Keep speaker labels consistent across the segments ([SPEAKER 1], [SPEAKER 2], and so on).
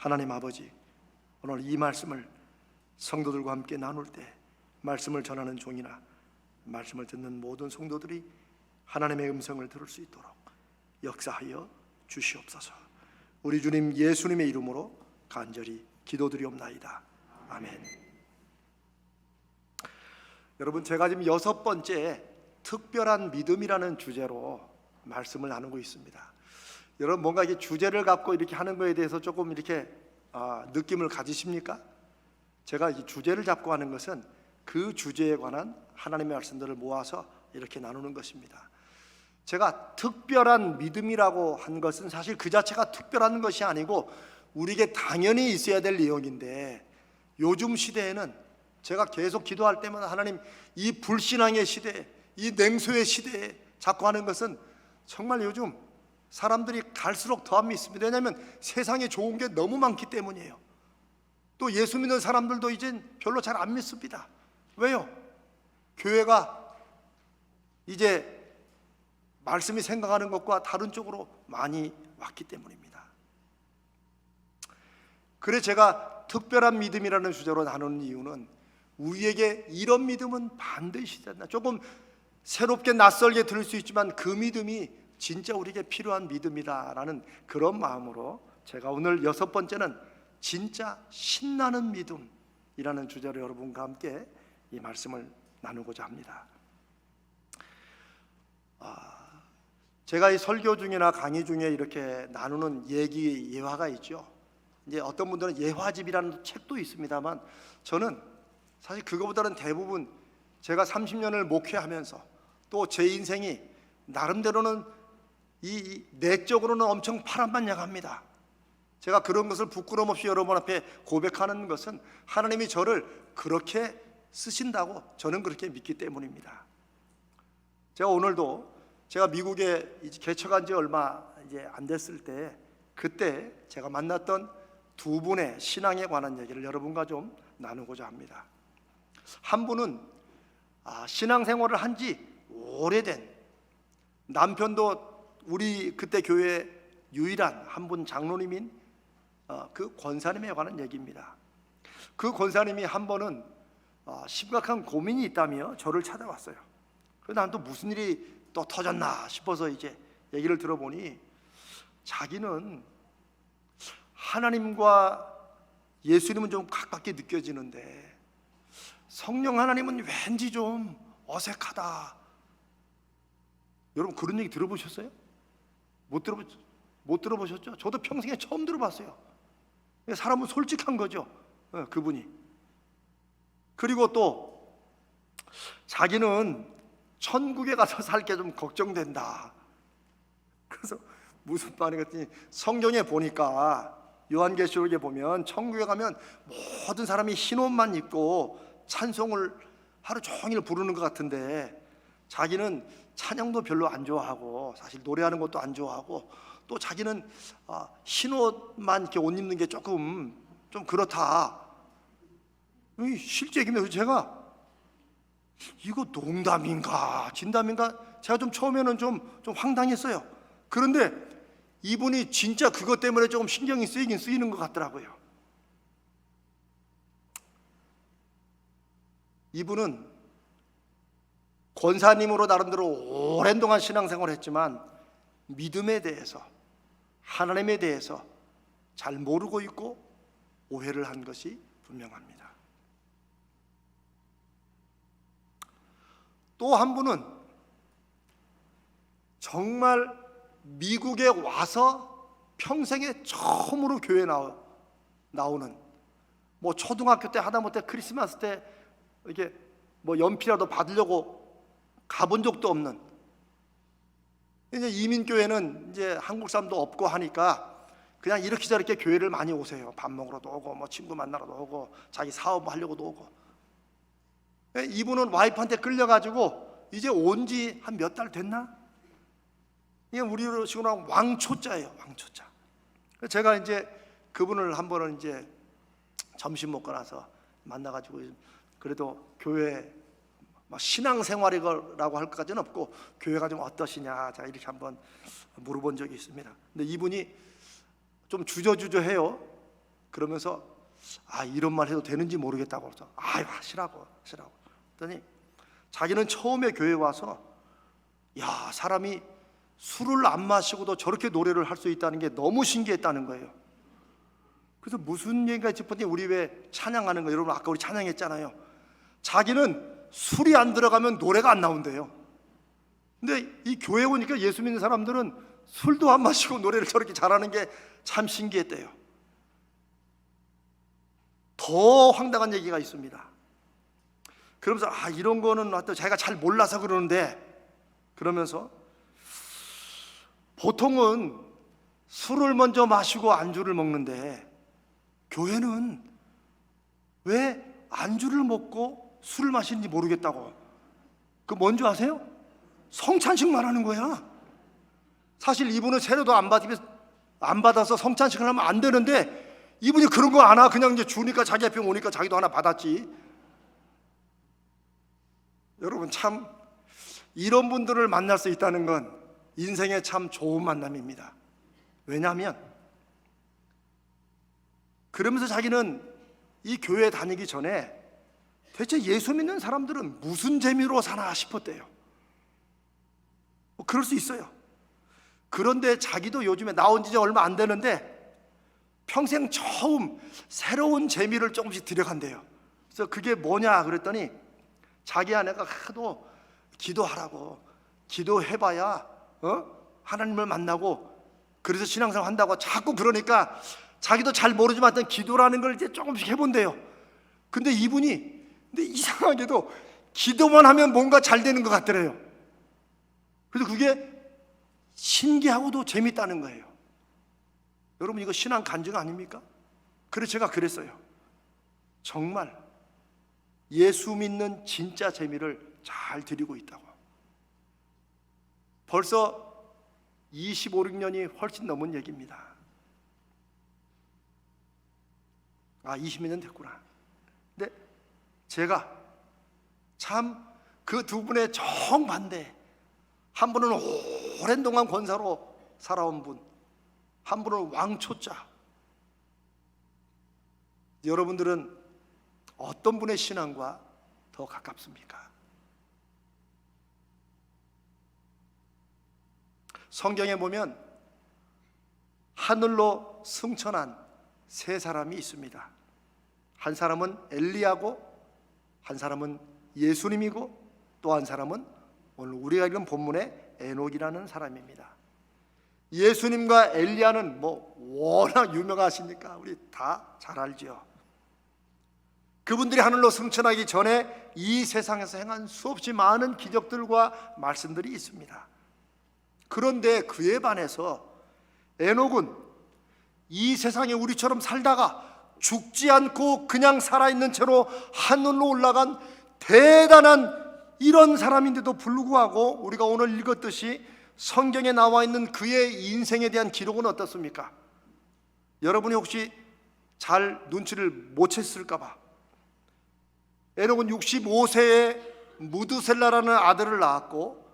[SPEAKER 1] 하나님 아버지, 오늘 이 말씀을 성도들과 함께 나눌 때 말씀을 전하는 종이나 말씀을 듣는 모든 성도들이 하나님의 음성을 들을 수 있도록 역사하여 주시옵소서. 우리 주님 예수님의 이름으로 간절히 기도드리옵나이다. 아멘. 여러분, 제가 지금 6번째 특별한 믿음이라는 주제로 말씀을 나누고 있습니다. 여러분, 뭔가 이게 주제를 갖고 이렇게 하는 거에 대해서 조금 이렇게 느낌을 가지십니까? 제가 이 주제를 잡고 하는 것은 그 주제에 관한 하나님의 말씀들을 모아서 이렇게 나누는 것입니다. 제가 특별한 믿음이라고 한 것은 사실 그 자체가 특별한 것이 아니고 우리에게 당연히 있어야 될 내용인데, 요즘 시대에는 제가 계속 기도할 때마다 하나님, 이 불신앙의 시대, 이 냉소의 시대에 자꾸 하는 것은 정말 요즘 사람들이 갈수록 더 안 믿습니다. 왜냐하면 세상에 좋은 게 너무 많기 때문이에요. 또 예수 믿는 사람들도 이젠 별로 잘 안 믿습니다. 왜요? 교회가 이제 말씀이 생각하는 것과 다른 쪽으로 많이 왔기 때문입니다. 그래서 제가 특별한 믿음이라는 주제로 나누는 이유는 우리에게 이런 믿음은 반드시 된다. 조금 새롭게 낯설게 들을 수 있지만 그 믿음이 진짜 우리에게 필요한 믿음이다라는 그런 마음으로 제가 오늘 6번째는 진짜 신나는 믿음이라는 주제로 여러분과 함께 이 말씀을 나누고자 합니다. 제가 이 설교 중이나 강의 중에 이렇게 나누는 얘기 예화가 있죠. 이제 어떤 분들은 예화집이라는 책도 있습니다만, 저는 사실 그거보다는 대부분 제가 30년을 목회하면서 또 제 인생이 나름대로는 이 내적으로는 엄청 파란만장합니다. 제가 그런 것을 부끄럼 없이 여러분 앞에 고백하는 것은 하나님이 저를 그렇게 쓰신다고 저는 그렇게 믿기 때문입니다. 제가 오늘도 제가 미국에 개척한 지 얼마 이제 안 됐을 때, 그때 제가 만났던 두 분의 신앙에 관한 얘기를 여러분과 좀 나누고자 합니다. 한 분은 신앙생활을 한 지 오래된, 남편도 우리 그때 교회 유일한 한 분 장로님인 그 권사님에 관한 얘기입니다. 그 권사님이 한 번은 심각한 고민이 있다며 저를 찾아왔어요. 그래서 난 또 무슨 일이 또 터졌나 싶어서 이제 얘기를 들어보니, 자기는 하나님과 예수님은 좀 가깝게 느껴지는데 성령 하나님은 왠지 좀 어색하다. 여러분, 그런 얘기 들어보셨어요? 못 들어보셨죠? 저도 평생에 처음 들어봤어요. 사람은 솔직한 거죠, 그분이. 그리고 또 자기는 천국에 가서 살게 좀 걱정된다. 그래서 무슨 말이 그랬더니, 성경에 보니까 요한계시록에 보면 천국에 가면 모든 사람이 흰 옷만 입고 찬송을 하루 종일 부르는 것 같은데, 자기는 찬양도 별로 안 좋아하고 사실 노래하는 것도 안 좋아하고, 또 자기는 흰 옷만 이렇게 옷 입는 게 조금 좀 그렇다. 실제 얘기면 제가 이거 농담인가 진담인가 제가 좀 처음에는 좀 황당했어요. 그런데 이분이 진짜 그것 때문에 조금 신경이 쓰이긴 쓰이는 것 같더라고요. 이분은 권사님으로 나름대로 오랜 동안 신앙생활을 했지만 믿음에 대해서, 하나님에 대해서 잘 모르고 있고 오해를 한 것이 분명합니다. 또 한 분은 정말 미국에 와서 평생에 처음으로 교회 나오는, 뭐 초등학교 때 하다못해 크리스마스 때 이렇게 뭐 연필이라도 받으려고 가본 적도 없는, 이제 이민교회는 이제 한국 사람도 없고 하니까 그냥 이렇게 저렇게 교회를 많이 오세요. 밥 먹으러도 오고 뭐 친구 만나러도 오고 자기 사업 하려고도 오고. 이분은 와이프한테 끌려가지고 이제 온 지 한 몇 달 됐나? 이게 우리로 식으로 하면 왕초자예요, 왕초자. 제가 이제 그분을 한 번은 이제 점심 먹고 나서 만나가지고, 그래도 교회 신앙생활이라고 할 것까지는 없고 교회가 좀 어떠시냐, 자 이렇게 한번 물어본 적이 있습니다. 근데 이분이 좀 주저주저해요. 그러면서 이런 말 해도 되는지 모르겠다고 그래서 하시라고 그랬더니 자기는 처음에 교회 와서 사람이 술을 안 마시고도 저렇게 노래를 할 수 있다는 게 너무 신기했다는 거예요. 그래서 무슨 얘기가 싶었더니 우리 왜 찬양하는 거, 여러분 아까 우리 찬양했잖아요. 자기는 술이 안 들어가면 노래가 안 나온대요. 근데 이 교회 오니까 예수 믿는 사람들은 술도 안 마시고 노래를 저렇게 잘하는 게 참 신기했대요. 더 황당한 얘기가 있습니다. 그러면서 이런 거는 자기가 잘 몰라서 그러는데, 그러면서 보통은 술을 먼저 마시고 안주를 먹는데 교회는 왜 안주를 먹고 술을 마시는지 모르겠다고. 그 뭔지 아세요? 성찬식만 하는 거야. 사실 이분은 세례도 안 받아서 성찬식을 하면 안 되는데 이분이 그런 거 안 하. 그냥 이제 주니까 자기 앞에 오니까 자기도 하나 받았지. 여러분, 참 이런 분들을 만날 수 있다는 건 인생에 참 좋은 만남입니다. 왜냐하면 그러면서 자기는 이 교회 다니기 전에 대체 예수 믿는 사람들은 무슨 재미로 사나 싶었대요. 그럴 수 있어요. 그런데 자기도 요즘에 나온 지 얼마 안 되는데 평생 처음 새로운 재미를 조금씩 들여간대요. 그래서 그게 뭐냐 그랬더니 자기 아내가 하도 기도하라고, 기도해봐야 하나님을 만나고 그래서 신앙생활 한다고 자꾸 그러니까 자기도 잘 모르지만 기도라는 걸 이제 조금씩 해본대요. 근데 이상하게도 기도만 하면 뭔가 잘 되는 것 같더래요. 그래서 그게 신기하고도 재밌다는 거예요. 여러분, 이거 신앙 간증 아닙니까? 그래서 제가 그랬어요. 정말 예수 믿는 진짜 재미를 잘 드리고 있다고. 벌써 25, 6년이 훨씬 넘은 얘기입니다. 20년 됐구나. 근데 제가 참 그 두 분의 정반대, 한 분은 오랜 동안 권사로 살아온 분, 한 분은 왕초자. 여러분들은 어떤 분의 신앙과 더 가깝습니까? 성경에 보면 하늘로 승천한 세 사람이 있습니다. 한 사람은 엘리야고, 한 사람은 예수님이고, 또 한 사람은 오늘 우리가 읽은 본문의 에녹이라는 사람입니다. 예수님과 엘리야는 워낙 유명하시니까 우리 다 잘 알죠. 그분들이 하늘로 승천하기 전에 이 세상에서 행한 수없이 많은 기적들과 말씀들이 있습니다. 그런데 그에 반해서 에녹은 이 세상에 우리처럼 살다가 죽지 않고 그냥 살아있는 채로 하늘로 올라간 대단한 이런 사람인데도 불구하고 우리가 오늘 읽었듯이 성경에 나와 있는 그의 인생에 대한 기록은 어떻습니까? 여러분이 혹시 잘 눈치를 못 챘을까 봐, 에녹은 65세에 무드셀라라는 아들을 낳았고,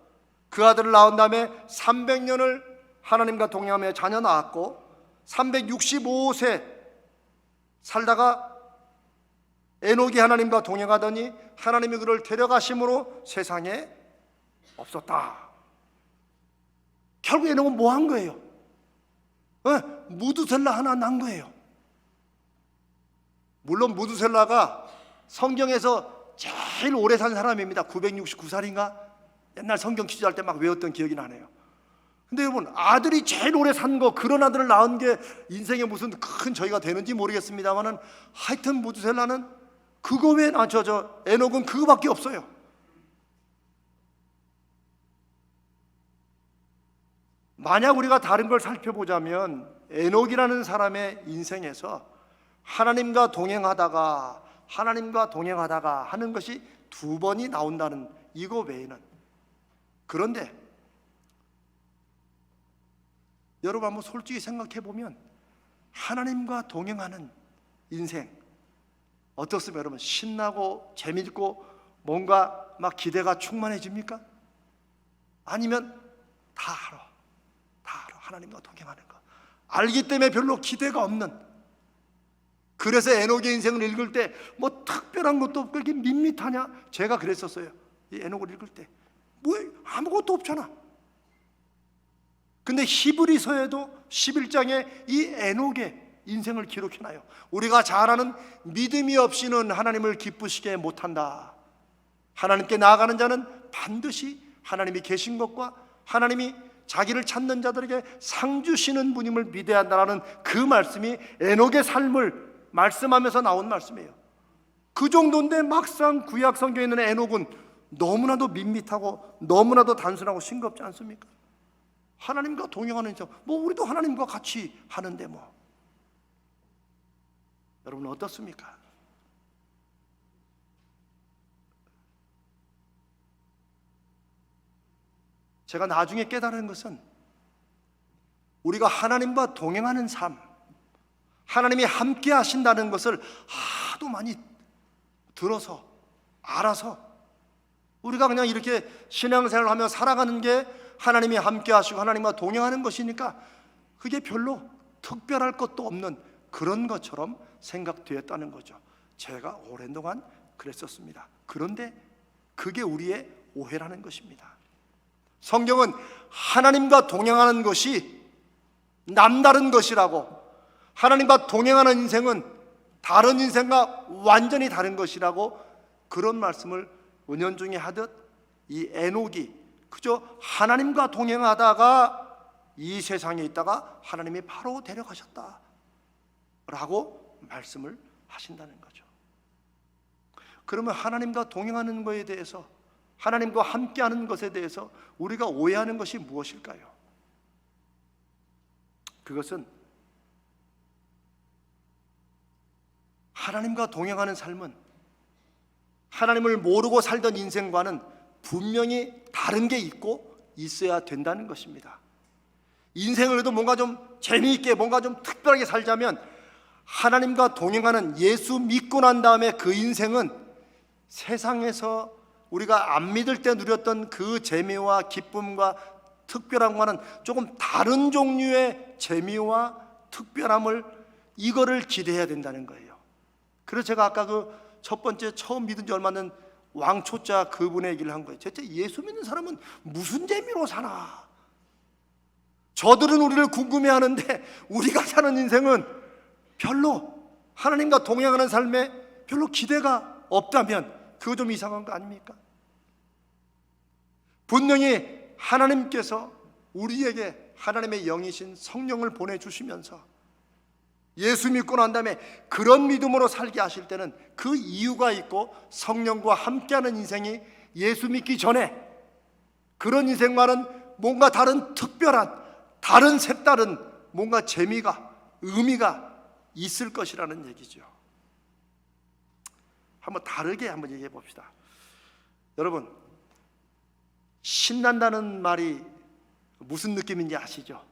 [SPEAKER 1] 그 아들을 낳은 다음에 300년을 하나님과 동행하며 자녀 낳았고, 365세 살다가 에녹이 하나님과 동행하더니 하나님이 그를 데려가심으로 세상에 없었다. 결국 에녹은 뭐 한 거예요? 무드셀라 하나 낳은 거예요. 물론 무드셀라가 성경에서 제일 오래 산 사람입니다. 969살인가? 옛날 성경 퀴즈할 때 막 외웠던 기억이 나네요. 근데 여러분, 아들이 제일 오래 산 거, 그런 아들을 낳은 게 인생에 무슨 큰 저희가 되는지 모르겠습니다만은 하여튼 무드셀라는 그거 외에 에녹은 그거밖에 없어요. 만약 우리가 다른 걸 살펴보자면 에녹이라는 사람의 인생에서 하나님과 동행하다가 하는 것이 2번이 나온다는 이거 외에는. 그런데 여러분 한번 솔직히 생각해 보면 하나님과 동행하는 인생 어떻습니까? 여러분, 신나고 재밌고 뭔가 막 기대가 충만해집니까? 아니면 다 알아 하나님과 동행하는 거 알기 때문에 별로 기대가 없는, 그래서 에녹의 인생을 읽을 때 뭐 특별한 것도 없고 이렇게 밋밋하냐? 제가 그랬었어요. 이 에녹을 읽을 때 뭐 아무것도 없잖아. 근데 히브리서에도 11장에 이 에녹의 인생을 기록해놔요. 우리가 잘 아는 믿음이 없이는 하나님을 기쁘시게 못한다. 하나님께 나아가는 자는 반드시 하나님이 계신 것과 하나님이 자기를 찾는 자들에게 상 주시는 분임을 믿어야 한다는 그 말씀이 에녹의 삶을 말씀하면서 나온 말씀이에요. 그 정도인데 막상 구약 성경에 있는 에녹은 너무나도 밋밋하고 너무나도 단순하고 싱겁지 않습니까? 하나님과 동행하는 인생, 뭐 우리도 하나님과 같이 하는데 뭐. 여러분 어떻습니까? 제가 나중에 깨달은 것은 우리가 하나님과 동행하는 삶, 하나님이 함께 하신다는 것을 하도 많이 들어서 알아서 우리가 그냥 이렇게 신앙생활을 하며 살아가는 게 하나님이 함께 하시고 하나님과 동행하는 것이니까 그게 별로 특별할 것도 없는 그런 것처럼 생각되었다는 거죠. 제가 오랜 동안 그랬었습니다. 그런데 그게 우리의 오해라는 것입니다. 성경은 하나님과 동행하는 것이 남다른 것이라고, 하나님과 동행하는 인생은 다른 인생과 완전히 다른 것이라고 그런 말씀을 은연중에 하듯 이 에녹이 그저 하나님과 동행하다가 이 세상에 있다가 하나님이 바로 데려가셨다 라고 말씀을 하신다는 거죠. 그러면 하나님과 동행하는 것에 대해서, 하나님과 함께하는 것에 대해서 우리가 오해하는 것이 무엇일까요? 그것은 하나님과 동행하는 삶은 하나님을 모르고 살던 인생과는 분명히 다른 게 있고 있어야 된다는 것입니다. 인생을 해도 뭔가 좀 재미있게, 뭔가 좀 특별하게 살자면 하나님과 동행하는, 예수 믿고 난 다음에 그 인생은 세상에서 우리가 안 믿을 때 누렸던 그 재미와 기쁨과 특별함과는 조금 다른 종류의 재미와 특별함을, 이거를 기대해야 된다는 거예요. 그래서 제가 아까 그 첫 번째 처음 믿은 지 얼마 안 된 왕초자 그분의 얘기를 한 거예요. 대체 예수 믿는 사람은 무슨 재미로 사나? 저들은 우리를 궁금해하는데 우리가 사는 인생은 별로 하나님과 동행하는 삶에 별로 기대가 없다면 그거 좀 이상한 거 아닙니까? 분명히 하나님께서 우리에게 하나님의 영이신 성령을 보내주시면서 예수 믿고 난 다음에 그런 믿음으로 살게 하실 때는 그 이유가 있고, 성령과 함께하는 인생이 예수 믿기 전에 그런 인생과는 뭔가 다른 특별한, 다른 색다른 뭔가 재미가, 의미가 있을 것이라는 얘기죠. 한번 다르게 한번 얘기해 봅시다. 여러분, 신난다는 말이 무슨 느낌인지 아시죠?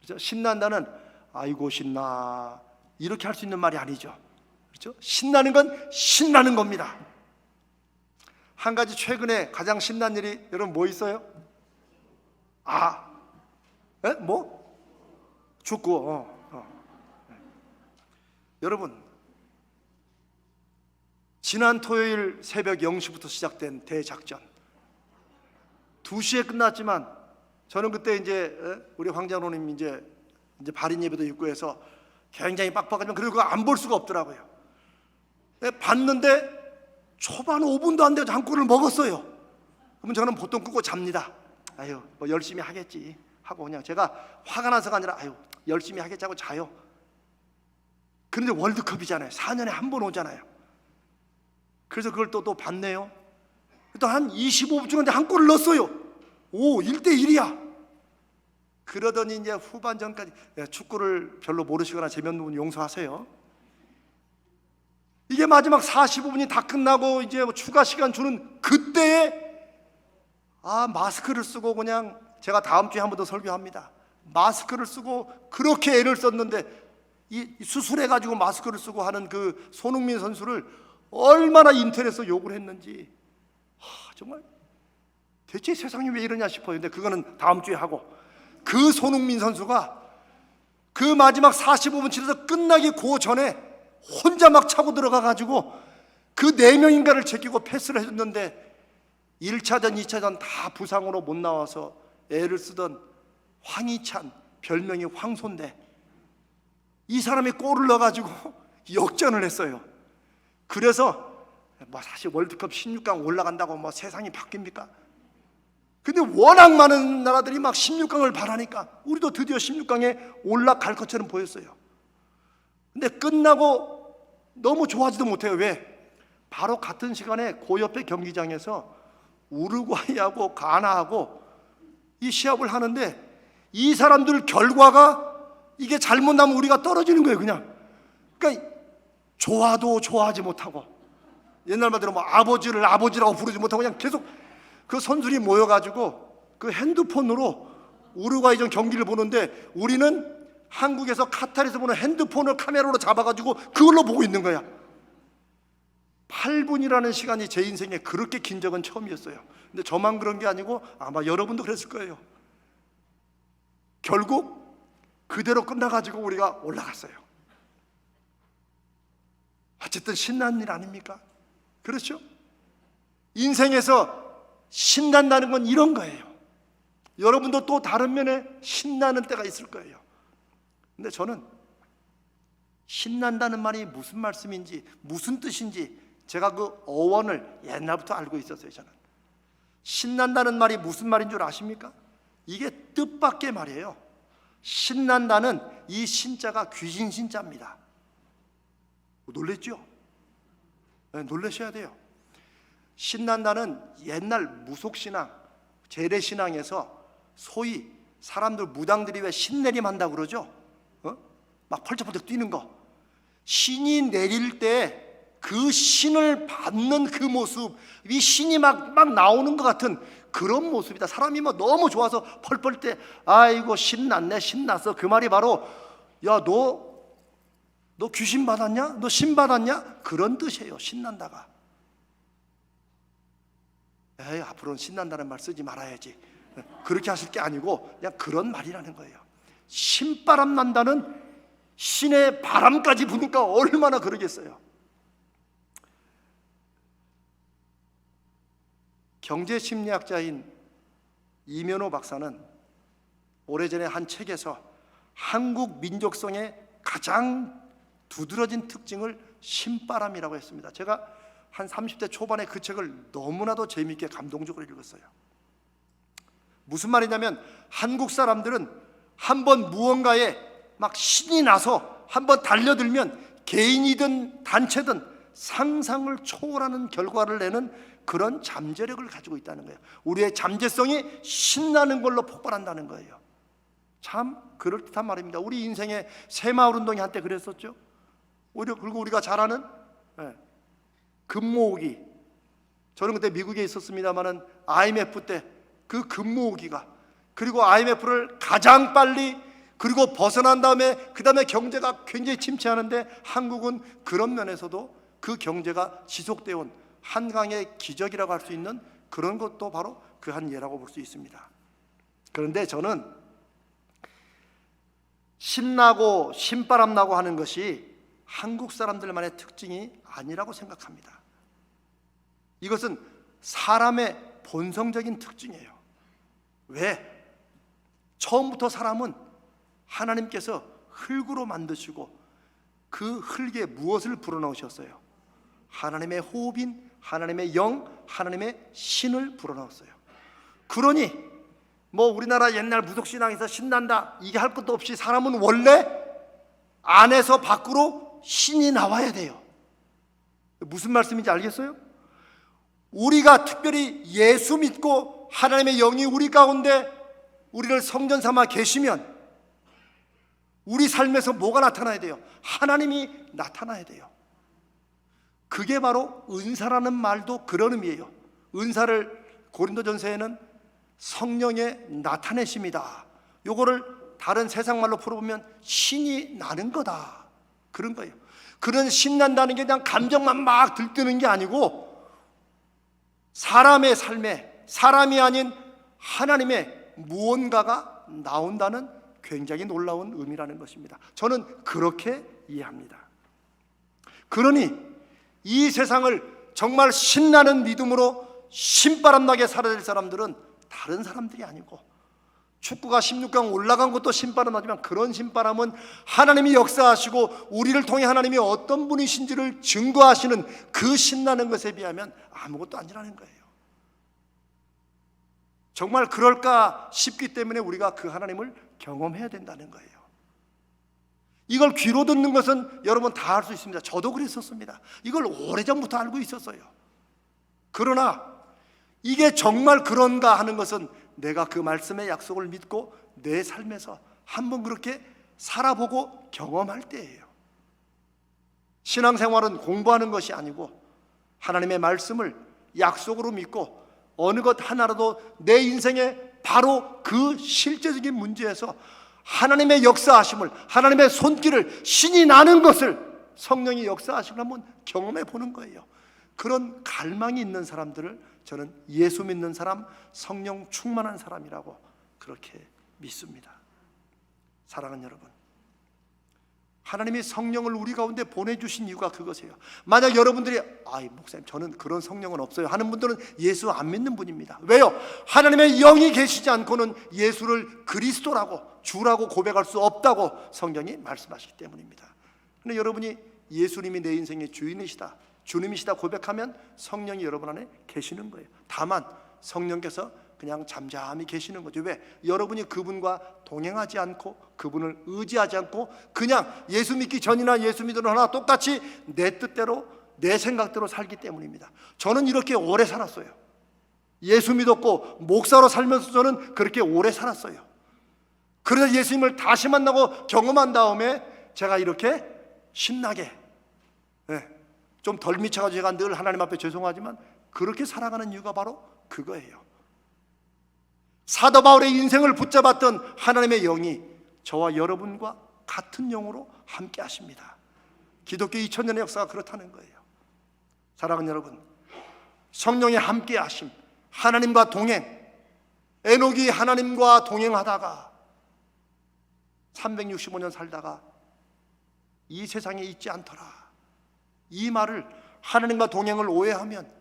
[SPEAKER 1] 그렇죠? 신난다는 아이고 신나 이렇게 할 수 있는 말이 아니죠. 그렇죠? 신나는 건 신나는 겁니다. 한 가지 최근에 가장 신난 일이 여러분 뭐 있어요? 뭐? 축구. 여러분, 지난 토요일 새벽 0시부터 시작된 대작전 2시에 끝났지만 저는 그때 이제 우리 황장로님 이제 발인 예배도 있고 해서 굉장히 빡빡하지만 그래도 안 볼 수가 없더라고요. 봤는데 초반 5분도 안 돼서 한 골을 먹었어요. 그러면 저는 보통 끄고 잡니다. 아유 뭐 열심히 하겠지 하고 그냥 제가 화가 나서가 아니라 아유 열심히 하겠지 하고 자요. 그런데 월드컵이잖아요. 4년에 한 번 오잖아요. 그래서 그걸 또 봤네요. 또 한 25분 중인데 한 골을 넣었어요. 오 1대1이야. 그러더니 이제 후반전까지, 축구를 별로 모르시거나 재미없는 분 용서하세요. 이게 마지막 45분이 다 끝나고 이제 추가 시간 주는 그때에 마스크를 쓰고, 그냥 제가 다음 주에 한 번 더 설교합니다. 마스크를 쓰고 그렇게 애를 썼는데 이 수술해가지고 마스크를 쓰고 하는 그 손흥민 선수를 얼마나 인터넷에서 욕을 했는지 정말 대체 세상이 왜 이러냐 싶어요. 근데 그거는 다음 주에 하고, 그 손흥민 선수가 그 마지막 45분 치러서 끝나기 그 전에 혼자 막 차고 들어가 가지고 그 4명인가를 제끼고 패스를 해줬는데 1차전, 2차전 다 부상으로 못 나와서 애를 쓰던 황희찬, 별명이 황소인데 이 사람이 골을 넣어가지고 역전을 했어요. 그래서 뭐 사실 월드컵 16강 올라간다고 뭐 세상이 바뀝니까? 근데 워낙 많은 나라들이 막 16강을 바라니까 우리도 드디어 16강에 올라갈 것처럼 보였어요. 근데 끝나고 너무 좋아하지도 못해요. 왜? 바로 같은 시간에 그 옆에 경기장에서 우루과이하고 가나하고 이 시합을 하는데 이 사람들 결과가 이게 잘못 나면 우리가 떨어지는 거예요. 그냥. 그러니까 좋아도 좋아하지 못하고 옛날 말대로 뭐 아버지를 아버지라고 부르지 못하고 그냥 계속 그 선수들이 모여가지고 그 핸드폰으로 우루과이전 경기를 보는데 우리는 한국에서 카타르에서 보는 핸드폰을 카메라로 잡아가지고 그걸로 보고 있는 거야. 8분이라는 시간이 제 인생에 그렇게 긴 적은 처음이었어요. 근데 저만 그런 게 아니고 아마 여러분도 그랬을 거예요. 결국 그대로 끝나가지고 우리가 올라갔어요. 어쨌든 신나는 일 아닙니까? 그렇죠? 인생에서 신난다는 건 이런 거예요. 여러분도 또 다른 면에 신나는 때가 있을 거예요. 근데 저는 신난다는 말이 무슨 말씀인지 무슨 뜻인지 제가 그 어원을 옛날부터 알고 있었어요. 저는 신난다는 말이 무슨 말인 줄 아십니까? 이게 뜻밖의 말이에요. 신난다는 이 신자가 귀신 신자입니다. 놀랬죠? 네, 놀라셔야 돼요. 신난다는 옛날 무속신앙, 재래신앙에서 소위 사람들 무당들이 왜 신내림 한다고 그러죠? 막 펄쩍펄쩍 뛰는 거. 신이 내릴 때 그 신을 받는 그 모습, 이 신이 막 나오는 것 같은 그런 모습이다. 사람이 뭐 너무 좋아서 펄펄 때 아이고 신났네 신났어. 그 말이 바로 야 너 귀신 받았냐? 너 신 받았냐? 그런 뜻이에요. 신난다가. 에이 앞으로는 신난다는 말 쓰지 말아야지. 그렇게 하실 게 아니고 그냥 그런 말이라는 거예요. 신바람 난다는 신의 바람까지 부니까 얼마나 그러겠어요. 경제심리학자인 이면호 박사는 오래전에 한 책에서 한국 민족성의 가장 두드러진 특징을 신바람이라고 했습니다. 제가 한 30대 초반에 그 책을 너무나도 재미있게 감동적으로 읽었어요. 무슨 말이냐면 한국 사람들은 한번 무언가에 막 신이 나서 한번 달려들면 개인이든 단체든 상상을 초월하는 결과를 내는 그런 잠재력을 가지고 있다는 거예요. 우리의 잠재성이 신나는 걸로 폭발한다는 거예요. 참 그럴듯한 말입니다. 우리 인생의 새마을운동이 한때 그랬었죠. 그리고 우리가 잘 아는 금모으기. 저는 그때 미국에 있었습니다마는 IMF 때 그 금모으기가, 그리고 IMF를 가장 빨리 그리고 벗어난 다음에 그 다음에 경제가 굉장히 침체하는데 한국은 그런 면에서도 그 경제가 지속되어 온 한강의 기적이라고 할 수 있는 그런 것도 바로 그 한 예라고 볼 수 있습니다. 그런데 저는 신나고 신바람 나고 하는 것이 한국 사람들만의 특징이 아니라고 생각합니다. 이것은 사람의 본성적인 특징이에요. 왜? 처음부터 사람은 하나님께서 흙으로 만드시고 그 흙에 무엇을 불어넣으셨어요? 하나님의 호흡인 하나님의 영, 하나님의 신을 불어넣었어요. 그러니 뭐 우리나라 옛날 무속신앙에서 신난다 이게 할 것도 없이 사람은 원래 안에서 밖으로 신이 나와야 돼요. 무슨 말씀인지 알겠어요? 우리가 특별히 예수 믿고 하나님의 영이 우리 가운데 우리를 성전 삼아 계시면 우리 삶에서 뭐가 나타나야 돼요? 하나님이 나타나야 돼요. 그게 바로 은사라는 말도 그런 의미예요. 은사를 고린도전서에는 성령의 나타내심이다. 요거를 다른 세상 말로 풀어보면 신이 나는 거다. 그런 거예요. 그런 신난다는 게 그냥 감정만 막 들뜨는 게 아니고 사람의 삶에 사람이 아닌 하나님의 무언가가 나온다는 굉장히 놀라운 의미라는 것입니다. 저는 그렇게 이해합니다. 그러니 이 세상을 정말 신나는 믿음으로 신바람나게 살아야 될 사람들은 다른 사람들이 아니고, 축구가 16강 올라간 것도 신바람 나지만 그런 신바람은 하나님이 역사하시고 우리를 통해 하나님이 어떤 분이신지를 증거하시는 그 신나는 것에 비하면 아무것도 아니라는 거예요. 정말 그럴까 싶기 때문에 우리가 그 하나님을 경험해야 된다는 거예요. 이걸 귀로 듣는 것은 여러분 다 알 수 있습니다. 저도 그랬었습니다. 이걸 오래전부터 알고 있었어요. 그러나 이게 정말 그런가 하는 것은 내가 그 말씀의 약속을 믿고 내 삶에서 한번 그렇게 살아보고 경험할 때예요. 신앙생활은 공부하는 것이 아니고 하나님의 말씀을 약속으로 믿고 어느 것 하나라도 내 인생에 바로 그 실제적인 문제에서 하나님의 역사하심을, 하나님의 손길을, 신이 나는 것을, 성령이 역사하심을 한번 경험해 보는 거예요. 그런 갈망이 있는 사람들을 저는 예수 믿는 사람, 성령 충만한 사람이라고 그렇게 믿습니다. 사랑하는 여러분, 하나님이 성령을 우리 가운데 보내주신 이유가 그것이에요. 만약 여러분들이 목사님 저는 그런 성령은 없어요 하는 분들은 예수 안 믿는 분입니다. 왜요? 하나님의 영이 계시지 않고는 예수를 그리스도라고, 주라고 고백할 수 없다고 성경이 말씀하시기 때문입니다. 그런데 여러분이 예수님이 내 인생의 주인이시다, 주님이시다 고백하면 성령이 여러분 안에 계시는 거예요. 다만 성령께서 그냥 잠잠히 계시는 거죠. 왜? 여러분이 그분과 동행하지 않고 그분을 의지하지 않고 그냥 예수 믿기 전이나 예수 믿으러 하나 똑같이 내 뜻대로 내 생각대로 살기 때문입니다. 저는 이렇게 오래 살았어요. 예수 믿었고 목사로 살면서 저는 그렇게 오래 살았어요. 그래서 예수님을 다시 만나고 경험한 다음에 제가 이렇게 신나게, 좀 덜 미쳐가지고 제가 늘 하나님 앞에 죄송하지만 그렇게 살아가는 이유가 바로 그거예요. 사도 바울의 인생을 붙잡았던 하나님의 영이 저와 여러분과 같은 영으로 함께 하십니다. 기독교 2000년의 역사가 그렇다는 거예요. 사랑하는 여러분, 성령의 함께 하심, 하나님과 동행, 에녹이 하나님과 동행하다가 365년 살다가 이 세상에 있지 않더라, 이 말을 하나님과 동행을 오해하면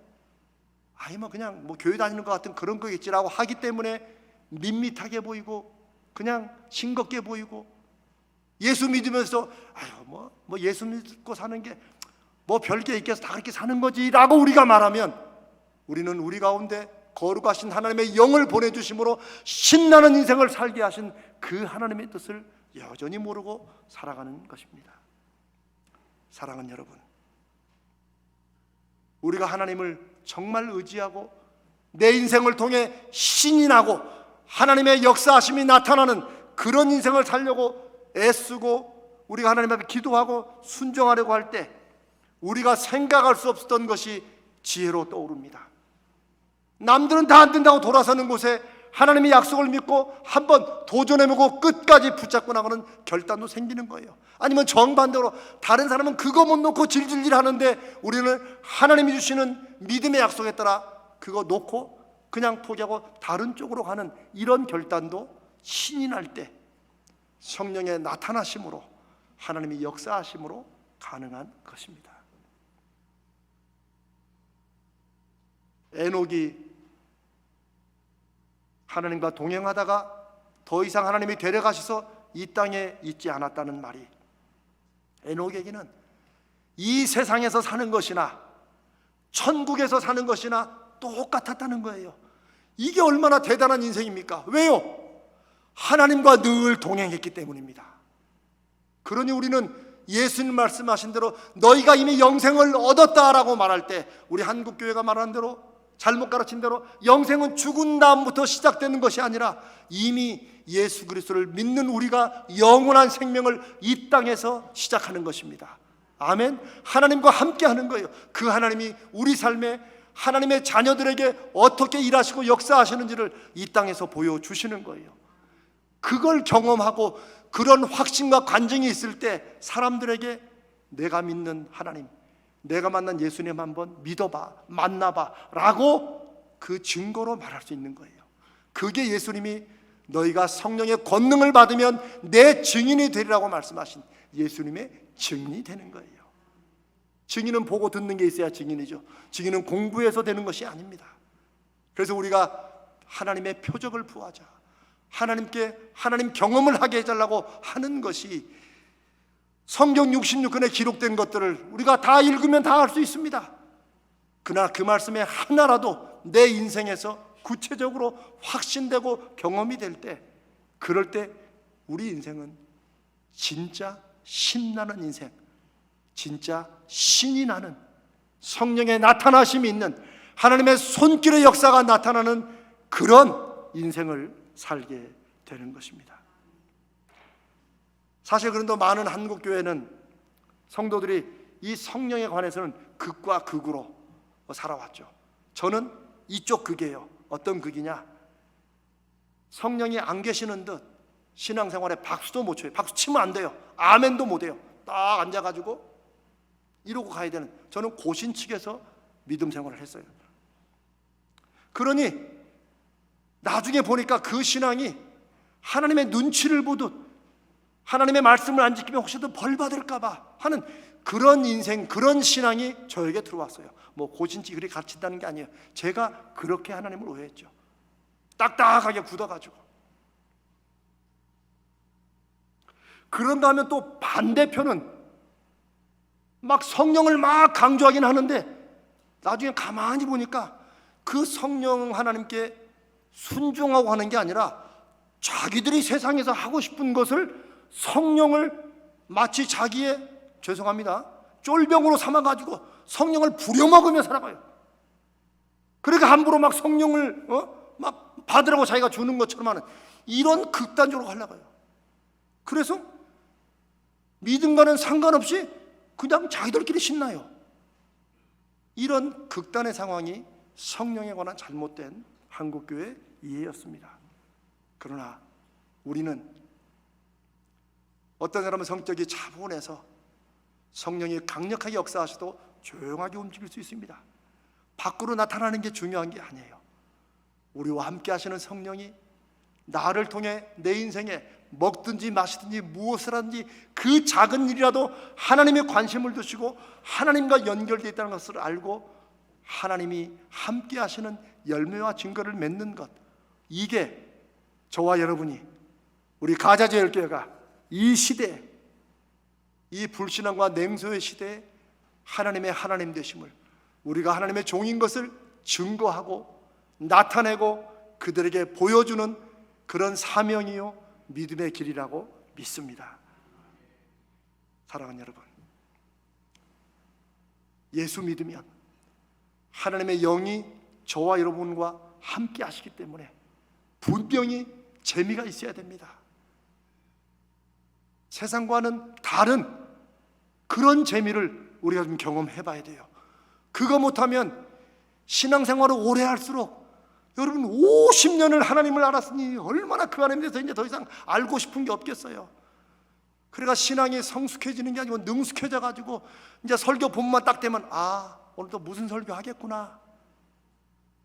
[SPEAKER 1] 그냥 교회 다니는 것 같은 그런 거겠지라고 하기 때문에 밋밋하게 보이고 그냥 싱겁게 보이고, 예수 믿으면서 예수 믿고 사는 게 별게 있겠어, 다 그렇게 사는 거지라고 우리가 말하면 우리는 우리 가운데 거룩하신 하나님의 영을 보내주심으로 신나는 인생을 살게 하신 그 하나님의 뜻을 여전히 모르고 살아가는 것입니다. 사랑하는 여러분, 우리가 하나님을 정말 의지하고 내 인생을 통해 신이 나고 하나님의 역사하심이 나타나는 그런 인생을 살려고 애쓰고 우리가 하나님 앞에 기도하고 순종하려고 할 때 우리가 생각할 수 없었던 것이 지혜로 떠오릅니다. 남들은 다 안 된다고 돌아서는 곳에 하나님의 약속을 믿고 한번 도전해보고 끝까지 붙잡고 나가는 결단도 생기는 거예요. 아니면 정반대로 다른 사람은 그거 못 놓고 질질질 하는데 우리는 하나님이 주시는 믿음의 약속에 따라 그거 놓고 그냥 포기하고 다른 쪽으로 가는 이런 결단도 신이 날 때 성령의 나타나심으로, 하나님이 역사하심으로 가능한 것입니다. 에녹이 하나님과 동행하다가 더 이상 하나님이 데려가셔서 이 땅에 있지 않았다는 말이 에녹에게는 이 세상에서 사는 것이나 천국에서 사는 것이나 똑같았다는 거예요. 이게 얼마나 대단한 인생입니까? 왜요? 하나님과 늘 동행했기 때문입니다. 그러니 우리는 예수님 말씀하신 대로 너희가 이미 영생을 얻었다라고 말할 때, 우리 한국교회가 말하는 대로, 잘못 가르친 대로 영생은 죽은 다음부터 시작되는 것이 아니라 이미 예수 그리스도를 믿는 우리가 영원한 생명을 이 땅에서 시작하는 것입니다. 아멘. 하나님과 함께 하는 거예요. 그 하나님이 우리 삶에 하나님의 자녀들에게 어떻게 일하시고 역사하시는지를 이 땅에서 보여주시는 거예요. 그걸 경험하고 그런 확신과 간증이 있을 때 사람들에게 내가 믿는 하나님, 내가 만난 예수님 한번 믿어봐, 만나봐 라고 그 증거로 말할 수 있는 거예요. 그게 예수님이 너희가 성령의 권능을 받으면 내 증인이 되리라고 말씀하신 예수님의 증인이 되는 거예요. 증인은 보고 듣는 게 있어야 증인이죠. 증인은 공부해서 되는 것이 아닙니다. 그래서 우리가 하나님의 표적을 부하자, 하나님 경험을 하게 해달라고 하는 것이 성경 66권에 기록된 것들을 우리가 다 읽으면 다 알 수 있습니다. 그러나 그 말씀에 하나라도 내 인생에서 구체적으로 확신되고 경험이 될 때, 그럴 때 우리 인생은 진짜 신나는 인생, 진짜 신이 나는, 성령의 나타나심이 있는, 하나님의 손길의 역사가 나타나는 그런 인생을 살게 되는 것입니다. 사실 그런데 많은 한국 교회는 성도들이 이 성령에 관해서는 극과 극으로 살아왔죠. 저는 이쪽 극이에요. 어떤 극이냐? 성령이 안 계시는 듯 신앙생활에 박수도 못 쳐요. 박수 치면 안 돼요. 아멘도 못 해요. 딱 앉아가지고 이러고 가야 되는, 저는 고신측에서 믿음 생활을 했어요. 그러니 나중에 보니까 그 신앙이 하나님의 눈치를 보듯, 하나님의 말씀을 안 지키면 혹시 더 벌 받을까 봐 하는 그런 인생, 그런 신앙이 저에게 들어왔어요. 뭐 고신측이 그렇게 가르친다는 게 아니에요. 제가 그렇게 하나님을 오해했죠. 딱딱하게 굳어가지고. 그런가 하면 또 반대편은 막 성령을 막 강조하긴 하는데 나중에 가만히 보니까 그 성령 하나님께 순종하고 하는 게 아니라 자기들이 세상에서 하고 싶은 것을, 성령을 마치 자기의, 죄송합니다, 쫄병으로 삼아가지고 성령을 부려먹으며 살아가요. 그러니까 함부로 막 성령을 막 받으라고 자기가 주는 것처럼 하는 이런 극단적으로 하려고 해요. 그래서 믿음과는 상관없이 그냥 자기들끼리 신나요. 이런 극단의 상황이 성령에 관한 잘못된 한국교회 이해였습니다. 그러나 우리는, 어떤 사람은 성격이 차분해서 성령이 강력하게 역사하셔도 조용하게 움직일 수 있습니다. 밖으로 나타나는 게 중요한 게 아니에요. 우리와 함께 하시는 성령이 나를 통해 내 인생에 먹든지 마시든지 무엇을 하든지 그 작은 일이라도 하나님의 관심을 두시고 하나님과 연결되어 있다는 것을 알고 하나님이 함께 하시는 열매와 증거를 맺는 것, 이게 저와 여러분이, 우리 가자제일교회가 이 시대에, 이 불신앙과 냉소의 시대에 하나님의 하나님 되심을, 우리가 하나님의 종인 것을 증거하고 나타내고 그들에게 보여주는 그런 사명이요 믿음의 길이라고 믿습니다. 사랑하는 여러분, 예수 믿으면 하나님의 영이 저와 여러분과 함께 하시기 때문에 분명히 재미가 있어야 됩니다. 세상과는 다른 그런 재미를 우리가 좀 경험해 봐야 돼요. 그거 못하면 신앙생활을 오래 할수록, 여러분 50년을 하나님을 알았으니 얼마나 그 하나님에 대해서 이제 더 이상 알고 싶은 게 없겠어요. 그러니까 신앙이 성숙해지는 게 아니고 능숙해져 가지고 이제 설교 본만 딱 되면 오늘 또 무슨 설교 하겠구나,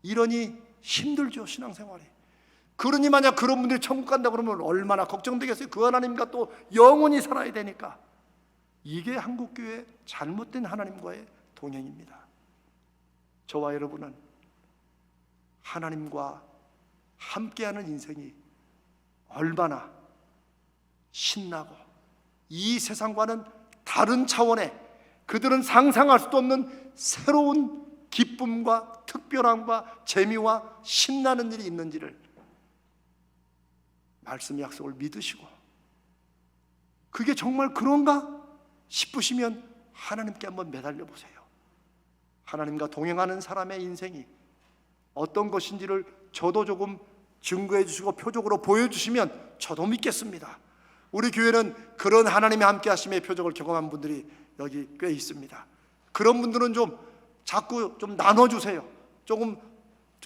[SPEAKER 1] 이러니 힘들죠, 신앙생활이. 그러니 만약 그런 분들이 천국 간다 그러면 얼마나 걱정되겠어요. 그 하나님과 또 영원히 살아야 되니까. 이게 한국교회의 잘못된 하나님과의 동행입니다. 저와 여러분은 하나님과 함께하는 인생이 얼마나 신나고, 이 세상과는 다른 차원의, 그들은 상상할 수도 없는 새로운 기쁨과 특별함과 재미와 신나는 일이 있는지를 말씀 약속을 믿으시고, 그게 정말 그런가 싶으시면 하나님께 한번 매달려 보세요. 하나님과 동행하는 사람의 인생이 어떤 것인지를 저도 조금 증거해 주시고 표적으로 보여주시면 저도 믿겠습니다. 우리 교회는 그런 하나님의 함께 하심의 표적을 경험한 분들이 여기 꽤 있습니다. 그런 분들은 좀 자꾸 좀 나눠주세요. 조금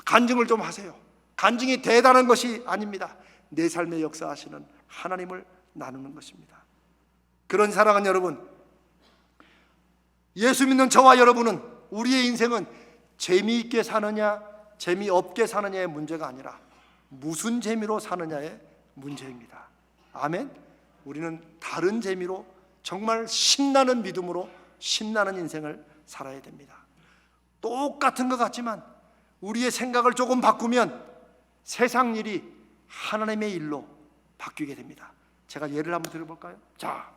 [SPEAKER 1] 간증을 좀 하세요. 간증이 대단한 것이 아닙니다. 내 삶에 역사하시는 하나님을 나누는 것입니다. 그런 사랑하는 여러분, 예수 믿는 저와 여러분은, 우리의 인생은 재미있게 사느냐 재미없게 사느냐의 문제가 아니라 무슨 재미로 사느냐의 문제입니다. 아멘. 우리는 다른 재미로, 정말 신나는 믿음으로 신나는 인생을 살아야 됩니다. 똑같은 것 같지만 우리의 생각을 조금 바꾸면 세상 일이 하나님의 일로 바뀌게 됩니다. 제가 예를 한번 들어볼까요? 자,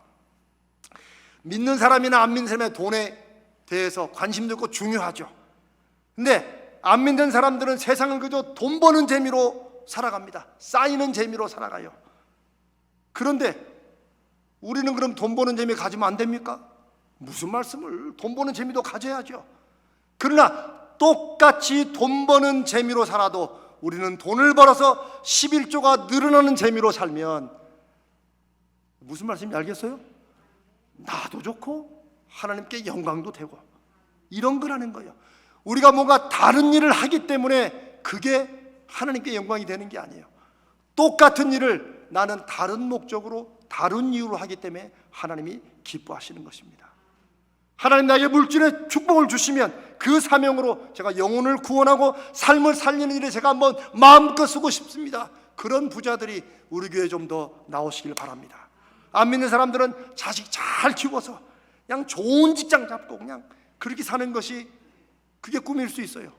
[SPEAKER 1] 믿는 사람이나 안 믿는 사람의 돈에 대해서 관심도 있고 중요하죠. 근데 안 믿는 사람들은 세상을 그저 돈 버는 재미로 살아갑니다. 쌓이는 재미로 살아가요. 그런데 우리는 그럼 돈 버는 재미 가지면 안 됩니까? 무슨 말씀을, 돈 버는 재미도 가져야죠. 그러나 똑같이 돈 버는 재미로 살아도 우리는 돈을 벌어서 11조가 늘어나는 재미로 살면 무슨 말씀인지 알겠어요? 나도 좋고 하나님께 영광도 되고 이런 거라는 거예요. 우리가 뭔가 다른 일을 하기 때문에 그게 하나님께 영광이 되는 게 아니에요. 똑같은 일을 나는 다른 목적으로 다른 이유로 하기 때문에 하나님이 기뻐하시는 것입니다. 하나님 나에게 물질의 축복을 주시면 그 사명으로 제가 영혼을 구원하고 삶을 살리는 일에 제가 한번 마음껏 쓰고 싶습니다. 그런 부자들이 우리 교회에 좀 더 나오시길 바랍니다. 안 믿는 사람들은 자식 잘 키워서 그냥 좋은 직장 잡고 그냥 그렇게 사는 것이 그게 꿈일 수 있어요.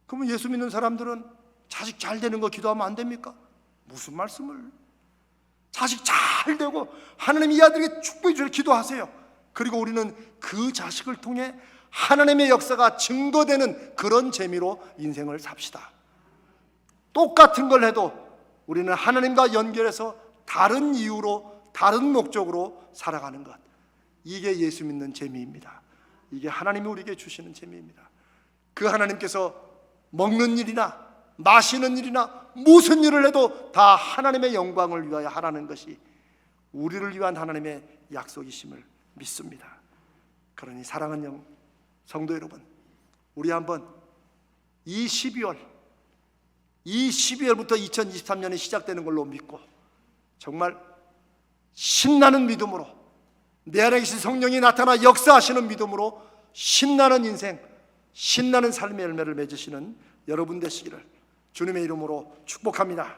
[SPEAKER 1] 그러면 예수 믿는 사람들은 자식 잘 되는 거 기도하면 안 됩니까? 무슨 말씀을, 자식 잘 되고 하나님 이 아들에게 축복해 주길 기도하세요. 그리고 우리는 그 자식을 통해 하나님의 역사가 증거되는 그런 재미로 인생을 삽시다. 똑같은 걸 해도 우리는 하나님과 연결해서 다른 이유로 다른 목적으로 살아가는 것, 이게 예수 믿는 재미입니다. 이게 하나님이 우리에게 주시는 재미입니다. 그 하나님께서 먹는 일이나 마시는 일이나 무슨 일을 해도 다 하나님의 영광을 위하여 하라는 것이 우리를 위한 하나님의 약속이심을 믿습니다. 그러니 사랑하는 성도 여러분, 우리 한번 이 12월부터 2023년이 시작되는 걸로 믿고 정말 신나는 믿음으로 내 안에 계신 성령이 나타나 역사하시는 믿음으로 신나는 인생, 신나는 삶의 열매를 맺으시는 여러분 되시기를 주님의 이름으로 축복합니다.